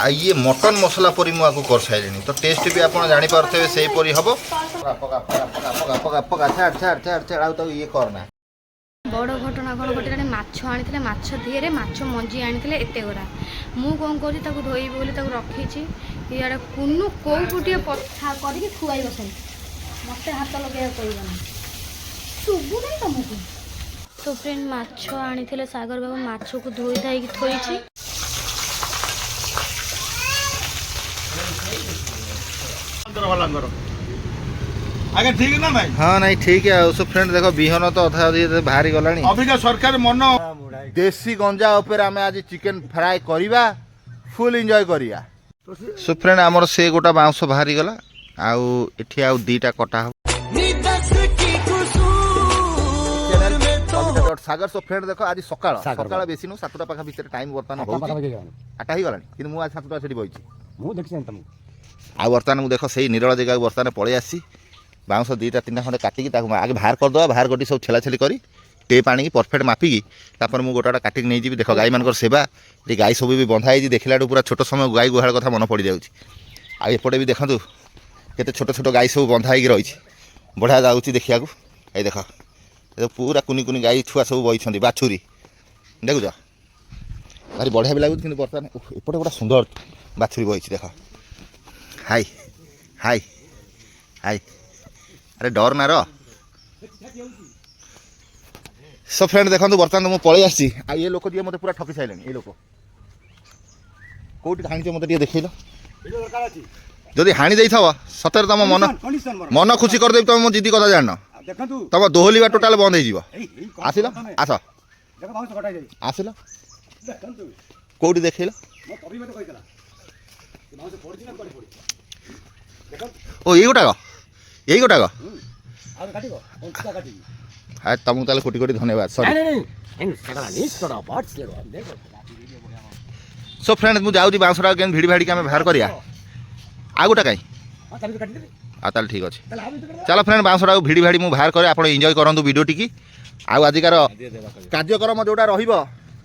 ये मटन मसला परी मुझे कर सारे तो टेस्ट भी आप जापारे से परी हम ये करना बड़ घटना कौन घटे माछ आनी माछ दिहरे माछ मंजी आनी एत गुड़ा मु कौन कर धोबी बोली रखी इे कुनू कौ गोटे पथा करके खुआई बस मत हाथ लगे कहना शुभु नहीं तुमको तो फ्रेंड माछ आनी सागर बाबू माछ को धोई धाई थोड़ी आगे ठीक ना भाई हाँ नहीं ठीक है उस फ्रेंड देखो बिहन तो अधा अधिक बाहरी गलानी अबिका सरकार मन देसी गंजा ऊपर आम आज चिकेन फ्राए करवा फुल एंजॉय करिया सो फ्रेंड आमर से गोटा बाउंस बाहरी गला आउ एठी आउ दीटा कटा हो सागर सो फ्रेंड देखो आज सकाळ सकाळ बेसी नु 7टा पाखा भीतर टाइम वर्तमान होउची 8टा ही गलानी किंतु मु आज 7टा सेठी बइची मु देखि तुम आ वर्तमान मु देखो सही निरल जगह वर्तमान पळे आसी बाउंस 2टा 3टा खंडे काटिकी ताकू आगे बाहर कर दवा बाहर गटी सब छेला छेली करी टेप आनी परफेक्ट मापिकी तापर मु गोटाटा काटिक नहीं जी देखो गाई मानकर सेवा ये गाई सब भी बंधा है देखला पूरा छोट समय गाई गुहाल कथा मन पड़ जाऊँगी आ एपटे भी देखु केते छोट छोट गाई सब बंधा हो रही बढ़िया जाऊँगी देखा ये देख पूरा कुनी कुनी गाई छुआ सब बही बाछुरी देखुच भारी बढ़िया भी लगुच कि बर्तमान एपटे गोटा सुंदर बाछुरी बही देख हाई हाई हाई अरे डर ना रो सो फ्रेंड देखो बर्तमान मुझे पलि आसी ये लोक जी मत पूरा ठकी सारे ये लोक कौटी हाणी मत देखेल जदि हाणी दे सतर तुम मन मन खुशी करदेवी तुम मो जिदी कथा जान तुम दोहलिया टोटाल बंद हो आसिल आस आसिल कौटी देखेल ओ यही गोटाक हाँ तुमको ताले कोटी कोटी धन्यवाद सो फ्रेंड मुझे जाऊँगी बाउंसटा के भिड़ी भाड़ी आम बाहर करिया आ गोटा कहीं ताल ठीक अच्छे चलो फ्रेंड बाउंसटा भिड़ी भाड़ी मुझे बाहर करे आप एंजॉय करूँ वीडियो टी आजिकार कार्यक्रम जोटा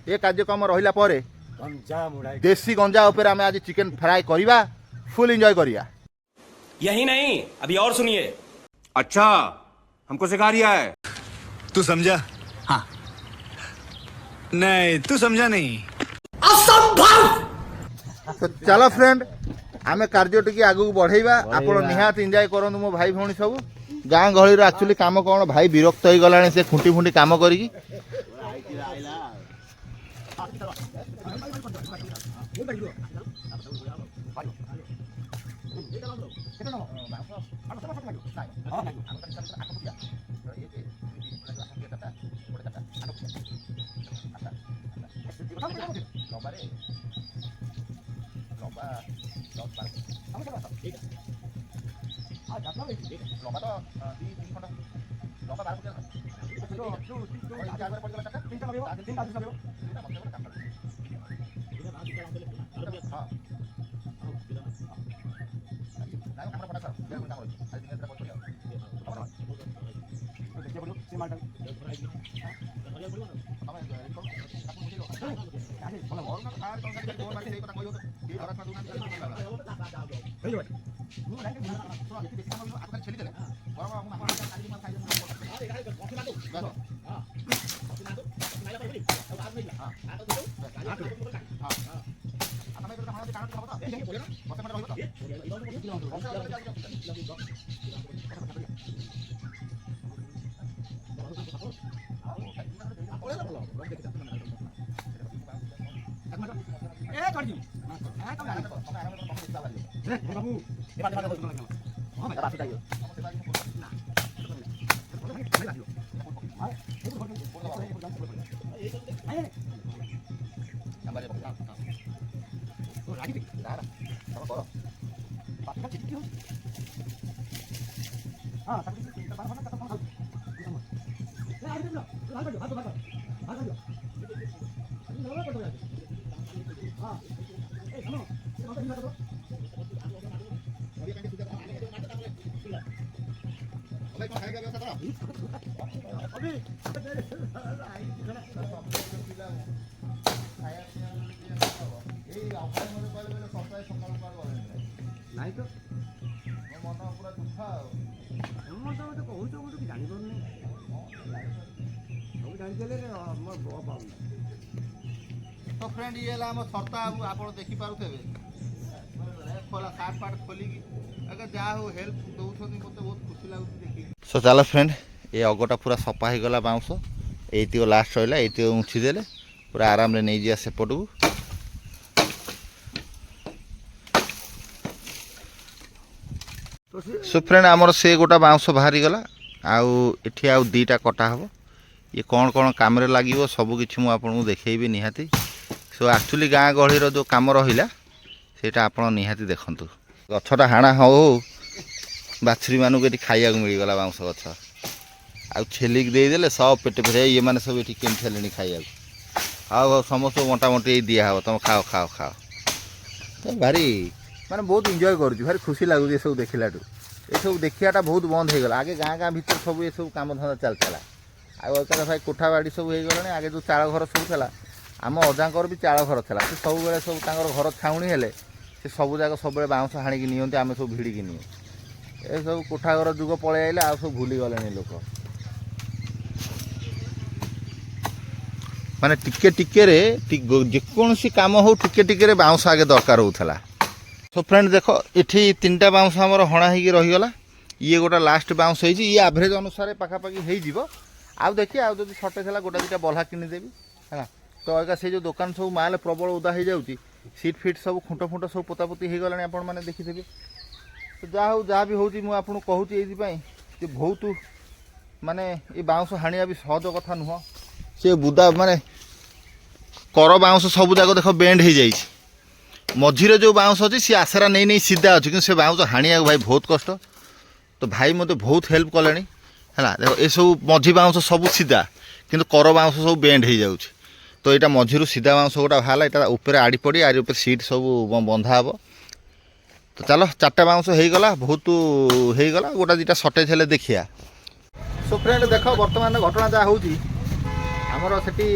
ये कार्यक्रम रहा पर देसी गंजा ऊपर आम आज चिकेन फ्राए करवा फुल एंजॉय करिया यही नहीं अभी और सुनिए अच्छा हमको सिखा रिया है तू समझा हाँ नहीं तू समझा नहीं तो चलो फ्रेंड आम कार्य टी आगू बढ़ेगा आप निहात एंजॉय करूँ मो भाई भौणी सब गाँ गहली एक्चुअली काम कौन भाई विरक्त हो गला से खुंटी फुंटी काम करी ନାଇଁ ତ ମୋ ମନ ପୁରା ଦୁଃଖ ଆଉ। ମୁଁ ତ ମୋତେ କହୁଛ ମୁଁ ତ ଜାଣିପାରୁନି ସବୁ ଜାଣିଦେଲେ ମୋ ବଅ ପାଉନି। ତ ଫ୍ରେଣ୍ଡ ଇଏ ହେଲା ଆମ ସର୍ତ୍ତା ବାବୁ, ଆପଣ ଦେଖିପାରୁଥିବେ ଖୋଲା ସାର୍ଟ ଫାର୍ଟ ଖୋଲିକି ଆଜ୍ଞା ଯାହା ହଉ ହେଲ୍ପ ଦେଉଛନ୍ତି, ମୋତେ ବହୁତ ଖୁସି ଲାଗୁଛି ଦେଖିକି। ସୋ ଚାଲ ଫ୍ରେଣ୍ଡ, ଏ ଅଗଟା ପୁରା ସଫା ହେଇଗଲା ବାଉଁଶ, ଏଇତିକ ଲାଷ୍ଟ ରହିଲା, ଏଇତିକ ଉଁଛି ଦେଲେ ପୁରା ଆରାମରେ ନେଇଯିବା ସେପଟକୁ। ସୋ ଫ୍ରେଣ୍ଡ ଆମର ସେ ଗୋଟା ବାଉଁଶ ବାହାରିଗଲା, ଆଉ ଏଠି ଆଉ ଦୁଇଟା କଟା ହେବ। ଇଏ କ'ଣ କ'ଣ କାମରେ ଲାଗିବ ସବୁ କିଛି ମୁଁ ଆପଣଙ୍କୁ ଦେଖେଇବି ନିହାତି। ସୋ ଆକ୍ଚୁଆଲି ଗାଁ ଗହଳିର ଯେଉଁ କାମ ରହିଲା ସେଇଟା ଆପଣ ନିହାତି ଦେଖନ୍ତୁ। ଗଛଟା ହାଣା ହଉ ହଉ ବାଛୁରୀମାନଙ୍କୁ ଏଠି ଖାଇବାକୁ ମିଳିଗଲା ବାଉଁଶ ଗଛ, ଆଉ ଛେଲିକି ଦେଇଦେଲେ ସବ ପେଟ ଫେରେ ଇଏମାନେ ସବୁ ଏଠି କେମିତି ହେଲେଣି ଖାଇବାକୁ। ଆଉ ଆଉ ସମସ୍ତଙ୍କୁ ମୋଟାମୋଟି ଏଇ ଦିଆହେବ, ତୁମେ ଖାଅ ଖାଅ ଖାଅ। ତ ଭାରି ମାନେ ବହୁତ ଏନ୍ଜୟ କରୁଛି, ଭାରି ଖୁସି ଲାଗୁଛି ଏସବୁ ଦେଖିଲାଠୁ। ଏସବୁ ଦେଖିବାଟା ବହୁତ ବନ୍ଦ ହେଇଗଲା। ଆଗେ ଗାଁ ଗାଁ ଭିତରେ ସବୁ ଏସବୁ କାମଧନ୍ଦା ଚାଲିଥିଲା, ଆଉ ଏକାରେ ଭାଇ କୋଠା ବାଡ଼ି ସବୁ ହେଇଗଲାଣି। ଆଗେ ଯେଉଁ ଚାଳ ଘର ସବୁ ଥିଲା, ଆମ ଅଜାଙ୍କର ବି ଚାଳ ଘର ଥିଲା, ସେ ସବୁବେଳେ ସବୁ ତାଙ୍କର ଘର ଛାଉଣି ହେଲେ ସେ ସବୁ ଯାକ ସବୁବେଳେ ବାଉଁଶ ହାଣିକି ନିଅନ୍ତି, ଆମେ ସବୁ ଭିଡ଼ିକି ନିଉ। ଏସବୁ କୋଠା ଘର ଯୁଗ ପଳେଇ ଆଇଲେ, ଆଉ ସବୁ ଭୁଲିଗଲେଣି ଲୋକ। ମାନେ ଟିକେ ଟିକେରେ ଯେକୌଣସି କାମ ହଉ ଟିକେ ଟିକେରେ ବାଉଁଶ ଆଗେ ଦରକାର ହେଉଥିଲା। ସୋ ଫ୍ରେଣ୍ଡ ଦେଖ, ଏଠି 3ଟା ବାଉଁଶ ଆମର ହଣା ହେଇକି ରହିଗଲା। ଇଏ ଗୋଟେ ଲାଷ୍ଟ ବାଉଁଶ ହେଇଛି, ଇଏ ଆଭରେଜ ଅନୁସାରେ ପାଖାପାଖି ହେଇଯିବ। ଆଉ ଦେଖି ଆଉ ଯଦି ସର୍ଟେଜ ହେଲା ଗୋଟେ ଦୁଇଟା ବଲ୍ହା କିଣିଦେବି ହେଲା। ତ ଆଜ୍ଞା ସେଇ ଯେଉଁ ଦୋକାନ ସବୁ ମାଲ ପ୍ରବଳ ଓଦା ହେଇଯାଉଛି, ସିଟ୍ ଫିଟ୍ ସବୁ ଖୁଣ୍ଟ ଫୁଣ୍ଟ ସବୁ ପୋତାପୋତି ହେଇଗଲାଣି, ଆପଣମାନେ ଦେଖିଥିବେ। ତ ଯାହା ହଉ ଯାହା ବି ହେଉଛି ମୁଁ ଆପଣଙ୍କୁ କହୁଛି ଏଇଥିପାଇଁ ଯେ ବହୁତ ମାନେ ଏ ବାଉଁଶ ହାଣିବା ବି ସହଜ କଥା ନୁହଁ। ସେ ବୁଦା ମାନେ କର ବାଉଁଶ ସବୁ ଯାକ ଦେଖ ବେଣ୍ଡ ହେଇଯାଇଛି, ମଝିରେ ଯେଉଁ ବାଉଁଶ ଅଛି ସେ ଆଶରା ନେଇ ନେଇ ସିଧା ଅଛି, କିନ୍ତୁ ସେ ବାଉଁଶ ହାଣିବାକୁ ଭାଇ ବହୁତ କଷ୍ଟ। ତ ଭାଇ ମୋତେ ବହୁତ ହେଲ୍ପ କଲେଣି ହେଲା। ଦେଖ ଏସବୁ ମଝି ବାଉଁଶ ସବୁ ସିଧା, କିନ୍ତୁ କର ବାଉଁଶ ସବୁ ବେଣ୍ଡ ହେଇଯାଉଛି। ତ ଏଇଟା ମଝିରୁ ସିଧା ବାଉଁଶ ଗୋଟା ବାହାରିଲା, ଏଇଟା ଉପରେ ଆଡ଼ି ପଡ଼ି ଆରି ଉପରେ ସିଟ୍ ସବୁ ବନ୍ଧା ହେବ। ତ ଚାଲ 4ଟା ବାଉଁଶ ହେଇଗଲା, ବହୁତ ହେଇଗଲା, ଗୋଟା ଦୁଇଟା ସର୍ଟେଜ ହେଲେ ଦେଖିବା। ସୋ ଫ୍ରେଣ୍ଡ ଦେଖ, ବର୍ତ୍ତମାନ ଘଟଣା ଯାହା ହେଉଛି, ଆମର ସେଠି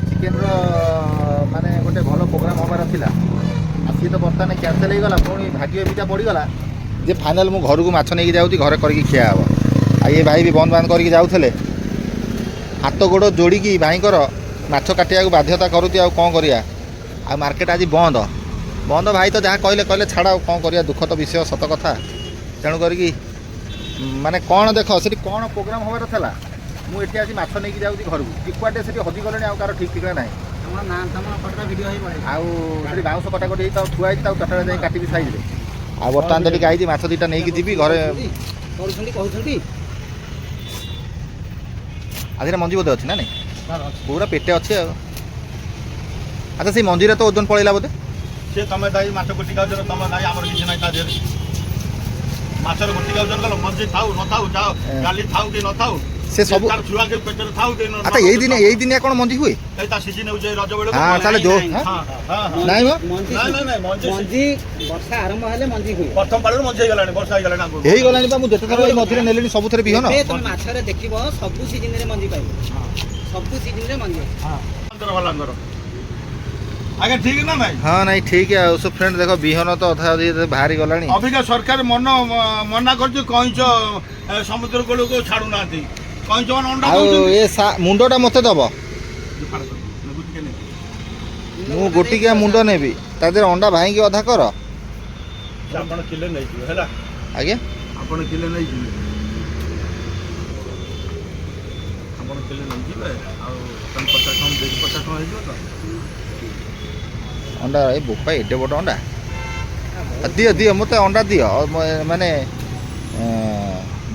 ଚିକେନର ମାନେ ଗୋଟେ ଭଲ ପ୍ରୋଗ୍ରାମ ହେବାର ଥିଲା, ଆଉ ସିଏ ତ ବର୍ତ୍ତମାନ କ୍ୟାନସେଲ୍ ହେଇଗଲା। ପୁଣି ଭାଗ୍ୟ ଏମିତିଆ ପଡ଼ିଗଲା ଯେ ଫାଇନାଲ୍ ମୁଁ ଘରକୁ ମାଛ ନେଇକି ଯାଉଛି, ଘରେ କରିକି ଖିଆ ହେବ। ଆଉ ଏ ଭାଇ ବି ବନ୍ଦ ବାନ୍ଦ କରିକି ଯାଉଥିଲେ, ହାତ ଗୋଡ଼ ଯୋଡ଼ିକି ଭାଇଙ୍କର ମାଛ କାଟିବାକୁ ବାଧ୍ୟତା କରୁଛି। ଆଉ କ'ଣ କରିବା, ଆଉ ମାର୍କେଟ ଆଜି ବନ୍ଦ ବନ୍ଦ। ଭାଇ ତ ଯାହା କହିଲେ ଛାଡ଼, ଆଉ କ'ଣ କରିବା, ଦୁଃଖ ତ ବିଷୟ, ସତ କଥା। ତେଣୁ କରିକି ମାନେ କ'ଣ ଦେଖ ସେଠି କ'ଣ ପ୍ରୋଗ୍ରାମ ହେବାର ଥିଲା, ମୁଁ ଏଠି ଆସି ମାଛ ନେଇକି ଯାଉଛି ଘରକୁ, ଟିକୁଆଟେ ସେଠି ହଜିଗଲେଣି, ଆଉ କାହାର ଠିକ୍ ଠିକଣା ନାହିଁ। ଆଉ ସେଠି ବାଉଁଶ କଟାକଟି ହେଇ ତାକୁ ଥୁଆ ହେଇଛି, ତାକୁ 4ଟା ଯାଇ କାଟିବି ସାଇଜ୍ରେ। ଆଉ ବର୍ତ୍ତମାନ ତ ଟିକେ ଆଇଛି, ମାଛ 2ଟା ନେଇକି ଯିବି ଘରେ। କହୁଛନ୍ତି ଆଜିରେ ମଞ୍ଜି ବୋଧେ ଅଛି ନା ନାଇଁ? ପୁରା ପେଟେ ଅଛି ଆଉ। ଆଚ୍ଛା ସେଇ ମଞ୍ଜିରେ ତ ଓଜନ ପଳେଇଲା ବୋଧେ? ସେ ତମେ ଦାଇ ମାଛ ଗୋଟି ଖାଉଛ, ତମେ ଦାଇ, ଆମର କିଛି ନାହିଁ ତା ଦେହରେ। ମାଛର ଗୋଟି ଖାଉଛ କଲ, ମଞ୍ଜି ଥାଉ ନଥାଉ, ଯାଅ ଗାଲି ଥାଉ କି ନଥାଉ, ସେ ସବୁ ତାର ଛୁଆকে ପେଟରେ ଥାଉ କି ଆଚ୍ଛା ଏଇ ଦିନିଆ କ'ଣ ମଞ୍ଜି ହୁଏ? ଏଇ ତା ସିଜିନ ହେଉଛି ରଜ ବେଳକୁ। ହଁ ତାହେଲେ ଯୋଉ ନାଇଁ ନାଇଁ ମ ନାଇଁ ମଞ୍ଜି ବର୍ଷା ଆରମ୍ଭ ହେଲେ ମଞ୍ଜି ହୁଏ। ପ୍ରଥମ ପାଳରୁ ମଞ୍ଜି ହେଇଗଲାଣି, ବର୍ଷା ହେଇଗଲାଣି ଆଗରୁ। ହେଇଗଲାଣି ବା, ମୁଁ ଯେତେଥର ଏଇ ମଝିରେ ନେଲିଣି ସବୁଥିରେ ବିହନ। ଏବେ ତମେ ମାଛରେ ଦେଖିବ ସବୁ ସିଜିନରେ ମଞ୍ଜି ପାଇବ, ସବୁ ସିଜିନରେ ମଞ୍ଜି ଅଛି। ଭଲାଙ୍କର ଆଜ୍ଞା ଠିକ ନା ନାଇଁ? ହଁ ନାଇଁ ଠିକ୍। ଆଉ ସୋ ଫ୍ରେଣ୍ଡ ଦେଖ, ବିହନ ତ ଅଧା ଅଧି ବାହାରି ଗଲାଣି। ଅବିକା ସରକାର ମନା କରୁଛି, କଇଁଛ ସମୁଦ୍ର କୂଳକୁ ଛାଡୁନାହାନ୍ତି। କଇଁଛ ମାନେ ଅଣ୍ଡା ଆଉ ଦଉଛନ୍ତି। ଏ ମୁଣ୍ଡଟା ମୋତେ ଦବ, ମୁଁ ଗୋଟିକିଆ ମୁଣ୍ଡ ନେବି, ତା ଦେହରେ ଅଣ୍ଡା ଭାଇକି ଅଧା କର। ଆପଣ କିଲେ ନେଇଯିବେ ହେଲା, ଆଜ୍ଞା ଆପଣ କିଲେ ନେଇଯିବେ, ଆପଣ କିଲେ ନେଇଯିବେ। ଆଉ ତମେ 50 ଟଙ୍କା ଦେଇକି 50 ଟଙ୍କା ହେଇଯିବ ତ। ଅଣ୍ଡା ଏ ବୋପା ଏଡ଼େ ବଡ଼ ଅଣ୍ଡା, ଦିଅ ମୋତେ ଅଣ୍ଡା ଦିଅ। ମାନେ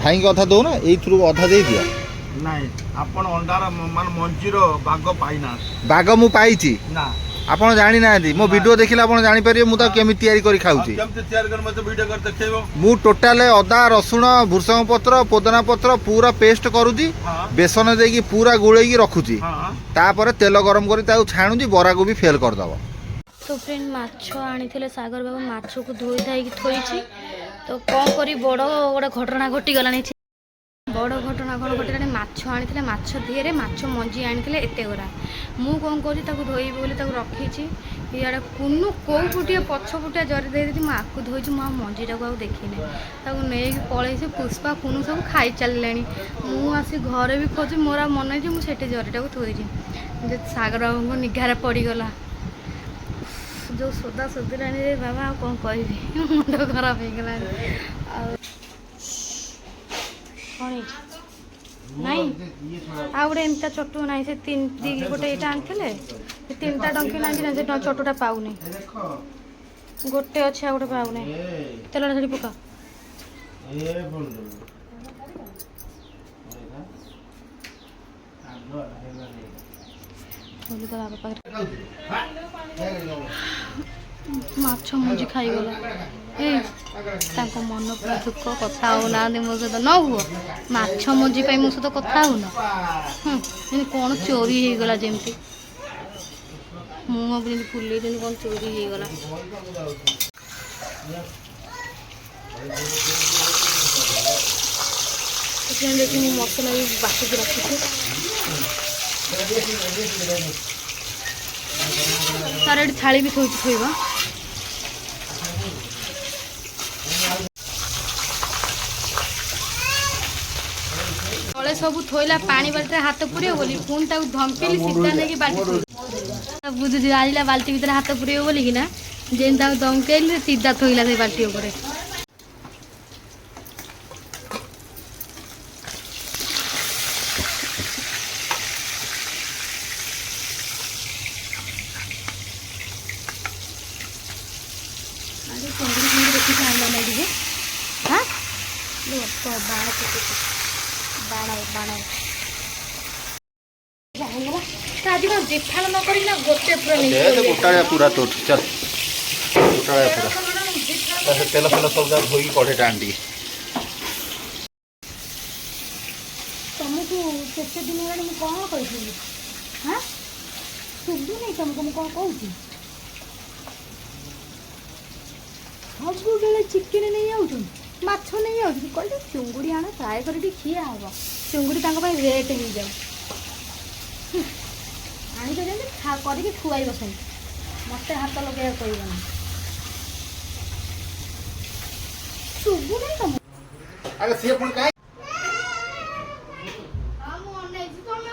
ଭାଇକି ଅଧା ଦଉନା, ଏଇଥିରୁ ଅଧା ଦେଇଦିଅ। ନାଇଁ, ଆପଣ ଅଣ୍ଡାର ମାନେ ମଞ୍ଜିର ବାଗ ପାଇନାହାନ୍ତି। ବାଗ ମୁଁ ପାଇଛି, ନା ଆପଣ ଜାଣିନାହାନ୍ତି। ମୋ ଭିଡ଼ିଓ ଦେଖିଲେ ଆପଣ ଜାଣିପାରିବେ ମୁଁ ତାକୁ କେମିତି ତିଆରି କରି ଖାଉଛି। କେମିତି ତିଆରି କରି ମୋତେ ଭିଡ଼ିଓ କରି ଦେଖେଇବ। ମୁଁ ଟୋଟାଲ ଅଦା ରସୁଣ ଭୃଷଙ୍ଗ ପତ୍ର ପୋଦନା ପତ୍ର ପୁରା ପେଷ୍ଟ କରୁଛି, ବେସନ ଦେଇକି ପୁରା ଗୋଳେଇକି ରଖୁଛି, ତାପରେ ତେଲ ଗରମ କରି ତାକୁ ଛାଣୁଛି, ବରାକୁ ବି ଫେଲ୍ କରିଦେବ। ତ ଫ୍ରେଣ୍ଡ ମାଛ ଆଣିଥିଲେ ସାଗର ବାବୁ, ମାଛକୁ ଧୋଇ ଧାଇକି ଥୋଇଛି। ତ କ'ଣ କରି ବଡ଼ ଗୋଟେ ଘଟଣା ଘଟିଗଲାଣି। ବଡ଼ ଘଟଣା କ'ଣ ଘଟିଲାଣି, ମାଛ ଆଣିଥିଲେ ମାଛ ଦିହରେ ମାଛ ମଞ୍ଜି ଆଣିଥିଲେ ଏତେ ଗୁରା। ମୁଁ କ'ଣ କରୁଛି ତାକୁ ଧୋଇବି ବୋଲି ତାକୁ ରଖିଛି। ଇଆଡ଼େ କୁନୁ କେଉଁ ପୁଟିଏ ପଛ ପୁଟିଆ ଜରି ଦେଇଛି, ମୁଁ ଆକୁ ଧୋଇଛି, ମୁଁ ଆଉ ମଞ୍ଜିଟାକୁ ଆଉ ଦେଖିନି। ତାକୁ ନେଇକି ପଳେଇଛି, ପୁଷ୍ପା କୁନୁ ସବୁ ଖାଇ ଚାଲିଲେଣି। ମୁଁ ଆସି ଘରେ ବି ଖୋଜି, ମୋର ଆଉ ମନେ ହେଇଛି ମୁଁ ସେଠି ଜରିଟାକୁ ଥୋଇଛି। ଯେ ସାଗର ବାବୁଙ୍କ ନିଘାରେ ପଡ଼ିଗଲା। ଯେଉଁ ସୋଦା ସୋଦିଲାଣି ରେ ବାବା, ଆଉ କ'ଣ କହିବି, ମୁଣ୍ଡ ଖରାପ ହେଇଗଲାଣି। ଆଉ କ'ଣ ହେଇଛି ନାଇଁ, ଆଉ ଗୋଟେ ଏମିତିଆ ଚଟୁ ନାହିଁ, ସେ ଗୋଟେ ଏଇଟା ଆଣିଥିଲେ, ସେ 3ଟା ଡଙ୍କି ନାହିଁ, ସେ ଚଟୁଟା ପାଉନି। ଗୋଟେ ଅଛି ଆଉ ଗୋଟେ ପାଉନି। ତେଲଟା ସେଠି ପକା। ମାଛ ମଞ୍ଜି ଖାଇଗଲା। ତାଙ୍କ ମନ ପୁରା ଦୁଃଖ, କଥା ହଉନାହାନ୍ତି ମୋ ସହିତ। ନ ହୁଅ, ମାଛ ମଞ୍ଜି ପାଇଁ ମୋ ସହିତ କଥା ହଉନ। ଯେମିତି କ'ଣ ଚୋରି ହେଇଗଲା, ଯେମିତି ମୁହଁ ଯେମିତି ଫୁଲେଇ, ଯେମିତି କ'ଣ ଚୋରି ହେଇଗଲା। ସେଥିପାଇଁ ଦେଖି ମୁଁ ମସଲା ବି ବାଟିକି ରଖିଛି। ତାର ଏଠି ଥାଳି ବି ଥୋଇଛି, ଥୋଇବା। ତଳେ ସବୁ ଥୋଇଲା ପାଣି ବାଲ୍ଟିରେ ହାତ ପୁରେଇବ ବୋଲି, ପୁଣି ତାକୁ ଧମ୍ପିଲି, ସିଧା ନେଇକି ବାଲ୍ଟି ବୁଝୁଛି, ଆଇଲା ବାଲ୍ଟି ଭିତରେ ହାତ ପୁରେଇବ ବୋଲିକି ନା, ଯେମିତି ତାକୁ ଧମକେଇଲି, ସିଧା ଥୋଇଲା ସେଇ ବାଲ୍ଟି ଉପରେ। ଆଜି କ'ଣ ଯେଫାଳ ନ କରିକି ନା ଗୋଟେ ପୁରା ଗୋଟାଳିଆ ପୁରା ତୋ ଚାଲ, ଗୋଟାଳିଆ ପୁରା ତେଲ ଫେଲ ସବୁ ଯାକ ଧୋଇକି କଢ଼େଇଟା ଆଣି ଟିକେ। ତମକୁ କେତେ ଦିନ ହେଲାଣି ମୁଁ କ'ଣ କହିଥିଲି? ହାଁ, ଶୁଭୁନି ତମକୁ ମୁଁ କ'ଣ କହୁଛି? ସବୁବେଳେ ଚିକେନ ନେଇ ଯାଉଛନ୍ତି, ମାଛ ନେଇ ଯାଉଛନ୍ତି, କହିଲେ ଚୁଙ୍ଗୁଡ଼ି ଆଣ, ଫ୍ରାଏ କରି ଟିକେ ଖିଆ ହବ। ଚୁଙ୍ଗୁଡ଼ି ତାଙ୍କ ପାଇଁ ରେଟ୍ ହେଇଯାଉ। ଆଣିଛ ଯେମିତି କରିକି ଖୁଆଇବ ସେମିତି, ମୋତେ ହାତ ଲଗେଇବାକୁ କହିବନି। ଶୁଭୁନି ତମକୁ? ଆରେ ସିଏ ପୁଣି କାଇଁ ମୁଁ ଅନେଇଛି ତମେ।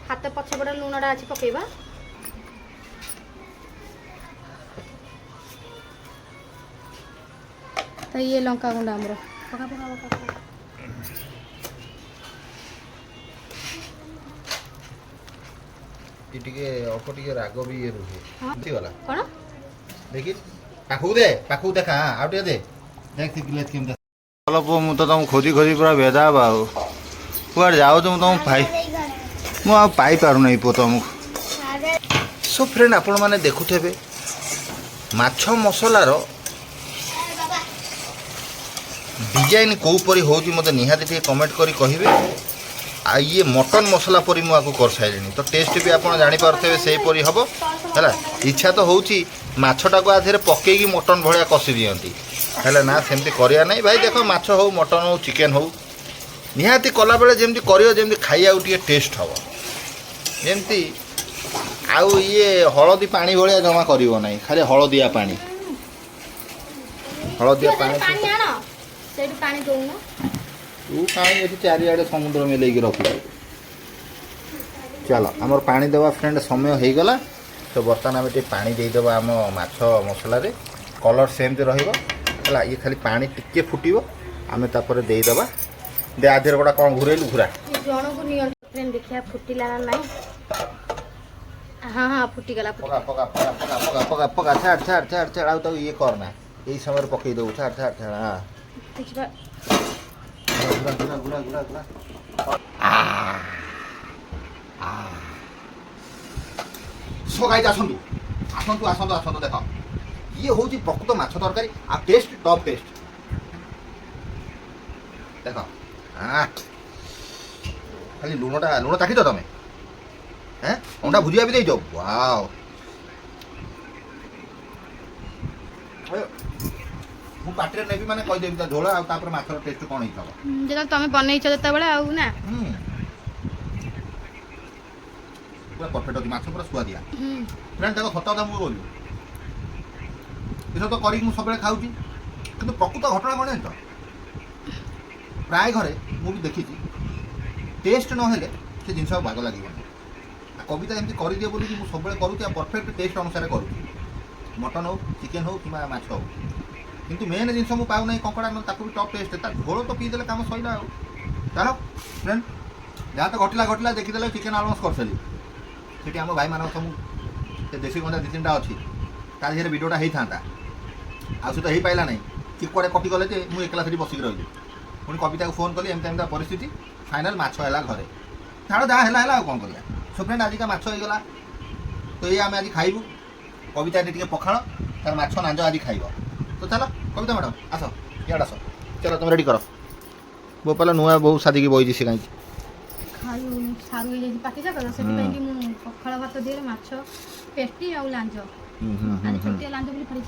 ହାତ ପଛପଟେ ଲୁଣଟା ଅଛି, ପକେଇବା। ତ ଇଏ ଲଙ୍କାଗୁଣ୍ଡ ଆମର ପକା ପକା ପକା ପକା। ଟିକେ ଅଳ୍ପ ଟିକେ ରାଗ ବି ଇଏ ରୁହେ। ଗଲା କ'ଣ ଦେଖି, ପାଖକୁ ଦେଖା, ଆଉ ଟିକେ ଦେ, କେମିତି ଭଲ ପୁଅ। ମୁଁ ତ ତମକୁ ଖୋଜି ଖୋଜି ପୁରା ବେଦାବ। ଆଉ କୁଆଡ଼େ ଯାଉଛ? ମୁଁ ତମକୁ ମୁଁ ଆଉ ପାଇପାରୁନାହିଁ ପୁଅ ତମକୁ। ସୋ ଫ୍ରେଣ୍ଡ, ଆପଣମାନେ ଦେଖୁଥିବେ ମାଛ ମସଲାର डिजाइन कौ परी होची मते निहाती टे कमेंट करी कहिबे। आ ये मटन मसला परी मु आको कर साइलेनी, तो टेस्ट भी आपण जानि पारथेबे सेही परी हबो हैला। इच्छा तो होची माछटा को आधेरे पकेकी मटन भलिया कसी दियंती हैला ना, सेमती करिया नै भाई। देखो माछ हो, मटन हो, चिकन हो, निहाती कला बेले जेमती करियो जेमती खाइया उटिए टेस्ट हबो। जेमती आउ ये हळदी पानी भलिया जमा करिवो नै, खाली हळदिया पानी, हळदिया पानी सेठी पानी दउना। तू कहीं ये चारिआडे समुद्र में लेके रखी। चलो आमर पानी देवा फ्रेंड समय हो गला, तो बर्तमान आम पानी देदेव आम माछ मसला रे, कलर सेमती रहा। ये खाली पानी टिके फुटो, आम तापर देदेवा। दे आधे गोटा कौन घूरेलु घूरा जन को नियन फ्रेंड देखिया फुटिला ना नहीं। हाँ हाँ फुटिगला। पका पका पका पका पका पका पका छाड़ छाड़ छाड़ छाड़ आउ तो ये करना यही समय पकई दो। छाड़ छाड़ छाड़। हाँ देखिबा गुला गुला गुला गुला गुला। सो गाइस आसंतु आसंतु आसंतु आसंतु देखो ये होची प्रकृत माछ तरकारी आ टेस्ट टॉप टेस्ट देखो। हाँ खाली लुणटा लुण चाखी तो तमें হ্যাঁ ଅଣ୍ଡା ଭୁଜିଆ ବି ଦେଇଛ ୱାଓ ମୁଁ ପାଟିରେ ନେବି ମାନେ କହିଦେବି ତା ଝୋଳ ଆଉ ତାପରେ ମାଛର ଟେଷ୍ଟ କ'ଣ ହେଇଥିବ ଯେତେବେଳେ ତମେ ବନେଇଛ ଯେତେବେଳେ ଆଉ ନା ପୁରା ପରଫେକ୍ଟ ଅଛି ମାଛ ପୁରା ସୁଆଦିଆ ହୁଁ ଫ୍ରେଣ୍ଡ ଦେଖ ସତ କଥା ମୁଁ କହୁଛି ଏସବୁ ତ କରିକି ମୁଁ ସବୁବେଳେ ଖାଉଛି କିନ୍ତୁ ପ୍ରକୃତ ଘଟଣା କ'ଣ ଜାଣିଛ ପ୍ରାୟ ଘରେ ମୁଁ ବି ଦେଖିଛି ଟେଷ୍ଟ ନହେଲେ ସେ ଜିନିଷ ଆଉ ବାଗ ଲାଗିବନି ଆଉ କବିତା ଏମିତି କରିଦିଏ ବୋଲିକି ମୁଁ ସବୁବେଳେ କରୁଛି ଆଉ ପରଫେକ୍ଟ ଟେଷ୍ଟ ଅନୁସାରେ କରୁଛି ମଟନ୍ ହଉ ଚିକେନ୍ ହଉ କିମ୍ବା ମାଛ ହଉ କିନ୍ତୁ ମେନ୍ ଜିନିଷ ମୁଁ ପାଉନାହିଁ କଙ୍କଡ଼ା ନହେଲେ ତାକୁ ବି ଟପ୍ ଟେଷ୍ଟ ତା ଝୋଳ ତ ପିଇଦେଲେ କାମ ସରିଲା ଆଉ ଚାଲ ଫ୍ରେଣ୍ଡ ଯାହା ତ ଘଟିଲା ଦେଖିଦେଲେ ଚିକେନ୍ ଆଲମୋଷ୍ଟ କରିସାରିଲି ସେଠି ଆମ ଭାଇମାନଙ୍କ ସବୁ ସେ ଦେଶୀ ଗଣ୍ଡା 2-3ଟା ଅଛି ତା ଦେହରେ ଭିଡ଼ିଓଟା ହେଇଥାନ୍ତା ଆଉ ସେ ତ ହେଇପାରିଲା ନାହିଁ କି କୁଆଡ଼େ କଟିଗଲେ ଯେ ମୁଁ ଏକଲା ସେଠି ବସିକି ରହିଲି ପୁଣି କବିତାକୁ ଫୋନ୍ କଲି ଏମିତି ପରିସ୍ଥିତି ଫାଇନାଲ୍ ମାଛ ହେଲା ଘରେ ଛାଡ଼ ଯାହା ହେଲା ଆଉ କ'ଣ କରିବା ସୋ ଫ୍ରେଣ୍ଡ ଆଜିକା ମାଛ ହେଇଗଲା ତ ଏଇ ଆମେ ଆଜି ଖାଇବୁ କବିତା ଏଠି ଟିକେ ପଖାଳ ତାର ମାଛ ନାଞ୍ଜ ଆଜି ଖାଇବ ତ ଚାଲ କବିତା ମ୍ୟାଡ଼ାମ୍ ଆସ ଇଆଡ଼େ ଆସ ଚାଲ ତମେ ରେଡ଼ି କର ବୋପାଲ ନୂଆ ବୋଉ ସାଦିକି ବଇଛି ସେ କାହିଁକି ଖାଇବୁ ସାରୁ ହେଇଯାଇଛି ପାଟି ଯାକ ସେଥିପାଇଁ କି ମୁଁ ପଖାଳ ଭାତ ଦିହରେ ମାଛ ପେଟି ଆଉ ଲାଞ୍ଜ ଆଜି ଛୋଟିଆ ଲାଞ୍ଜ ବୋଲି ଖାଲି